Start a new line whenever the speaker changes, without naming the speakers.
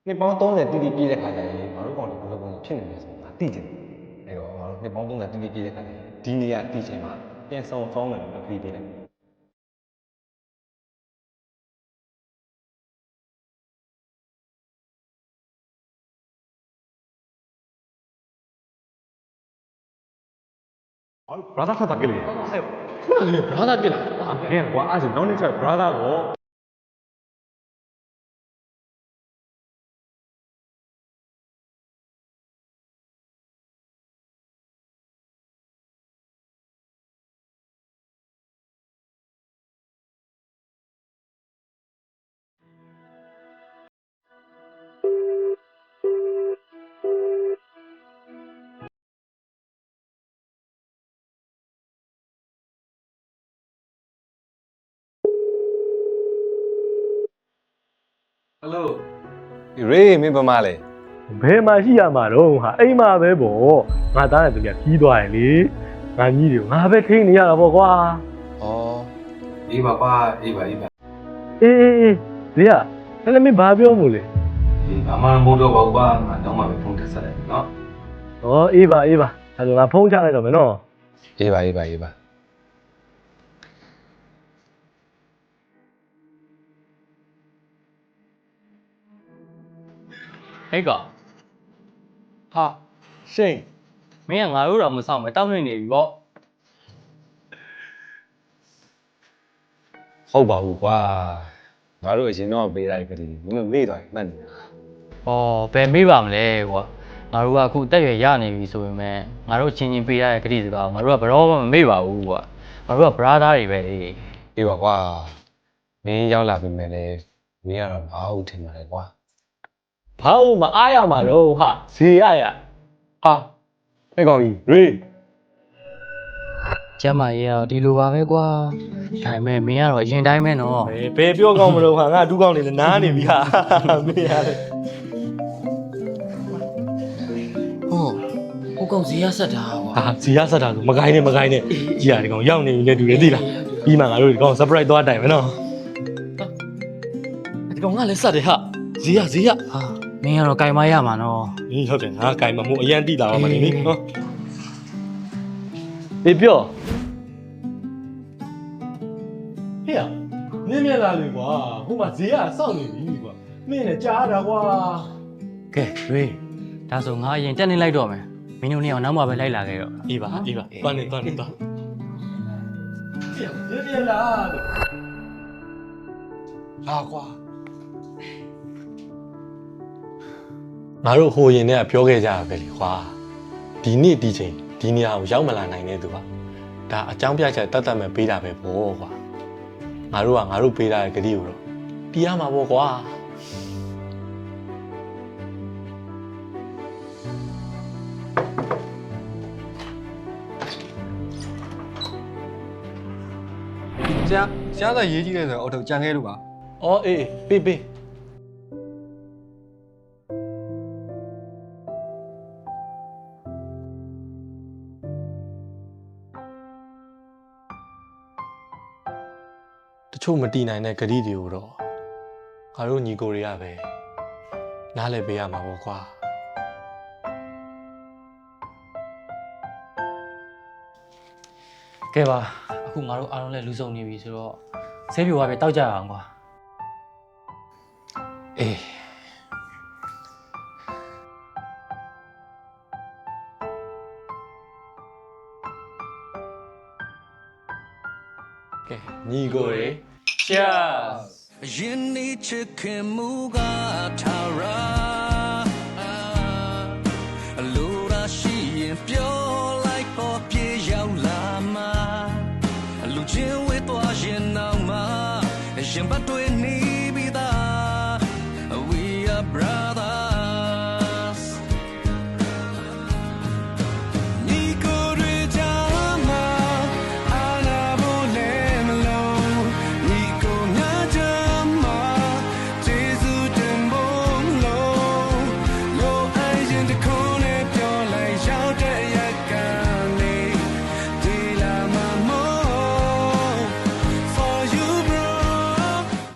နှစ်ပေါင်း30တိတိပြည့်တဲ့ခါကျရင်ငါတို့ကောင်တွေဘယ်လိုပုံဖြစ်နေလဲဆိုတော့ငါသိချင်တယ်အဲ့တော့ငါတို့နှစ်ပေါင်း30တိတိပြည့်တဲ့ခါကျရင်ဒီနေရာသိချင်မှာပြန်ဆောင်းမယ်လို့ပြီးပေးလိုက်brother ဖတ်တာကြည့်လေ brother ကြည့်လားဟဲ့ကွာအဲ့ဒါနောက်နေ့ကျ brother ကိုဟယ်လိုရေမင်းဘာမှလဲ
ဘယ်မှာရှိရမှာတော့ဟာအိမ်မှာပဲပေါ့ငါသားနဲ့သူကခီးသွားရင်လေငါကြီးတွေငါပဲထိန်းနေရတာပေါ့ကွာ
ဩ
အေးပါကွာအေးပါ
အေးဇေယအဲ့လည်းမင်းဘာပြောမို့လဲ
အေးဘာမှမဟုတ်တော့ပါဘူးကွာငါတော့မှပဲဖုန်းထက်ဆက်လိုက်နော်
ဩအေးပါဒါဆိုငါဖုန်းချလိုက်တော့မယ်နော်
အေးပါ
ဟဲ့ကောင်ဟာရှိန်မင်းကငါတို့တော့မဆောင်ပဲတောက်နေနေပြီပေါ့
ဟုတ်ပါဘူးကွာငါတို့အရင်တော့ပေးလိုက်ကြတယ်မမေ့သွားရင်မှတ်နေတာ
။ဩဘယ်မေးပါမလဲကွာ။ငါတို့ကအခုတက်ရွယ်ရနေပြီဆိုပေမဲ့ငါတို့ချင်းချင်းပေးရတဲ့ဂတိစကားကိုငါတို့ကဘယ်တော့မှမမေ့ပါဘူးကွာ။ငါတို့က brother တွေပဲလေ
အေးပါကွာမင်းရောက်လာပြီမဲ့လေမင်းကတော့မအားဘူးထင်ပါတယ်ကွာ
ဘာလို့မအားရမှာတော့ဟာဇေယရ
ဟာအဲ့ကောင်ကြီးရေ
။ကျမကြီးကဒီလိုပါပဲကွာ။ဒါပေမဲ့မင်းကတော့အရင်တိုင်းပဲနော်
ဘယ်ပြောကောင်းမလို့ဟာငါဒူးကောင်းနေလဲနားနေပြီဟာမင်းရတယ်
။ဟုတ်ကောင်ဇေယဆက်တာကွာ
ဟာဇေယဆက်တာဆိုမကိုင်းနဲ့ကြီးရဒီကောင်ရောက်နေပြီလေတူတယ်သိလားပြီးမှငါတို့ဒီကောင် surprise သွားတိုင်မယ်နော်ဒီကောင်ကလည်းဆက်တယ်ဟာဇေယ
။ဟာမင်းကတော့ကြိုင်မရမှာနော်
ဟင်းဟုတ်တယ်ငါကင်မမို့အရန်တိလာပါမနေနိနော်အေးပြောဟေ့နင်းမြလာလေကွာဟိုမှာဇေယစောင့်နေပြီကွာမင်းလည်းကြားတာကွာ
။ကဲတွေးဒါဆိုငါအရင်တက်နေလိုက်တော့မယ်။မင်းတို့နှစ်ယောက်နောက်မှပဲလိုက်လာခဲ့တော့
အေးပါတွန်းနေဟေ့နင်းမြလာလာကွာငါတို့ဟိုရင်နဲ့ပြောခဲ့ကြတာပဲလေကွာဒီနေ့ဒီချိန်ဒီနေရာကိုရောက်မလာနိုင်တဲ့သူကဒါအကြောင်းပြချက်တတ်မဲ့ပေးတာပဲပေါ့ကွာငါတို့ပေးတာရဲ့ဂတိကိုတော့တီးရမှာပေါ့ကွာ
ဆရာသာရေးကြည့်တယ်ဆိုတော့အော်ထုတ်ကြံခဲ့လို့ပါ
အော်အေးပေးတချို့မတီးနိုင်တဲ့ဂတိတွေကိုတော့ငါတို့ညီကိုတွေကပဲနားလည်ပေးရမှာပေါ့ကွာ
ကဲပါအခုငါတို့အားလုံးလည်းလူစုံနေပြီဆိုတော့ဆေးပြိုပါပဲတောက်ကြရအောင်ကွာ
အေးကဲညီကိုတွေ
Cheers
ရင်နေချစ်ခင်မှုကထားရာအလိုရာရှိရင်ပြောလိုက်ပေါ်ပြေရောက်လာမှာလူချင်းဝေးသွားရင်နောက်မှာရင်ပတ်တွေ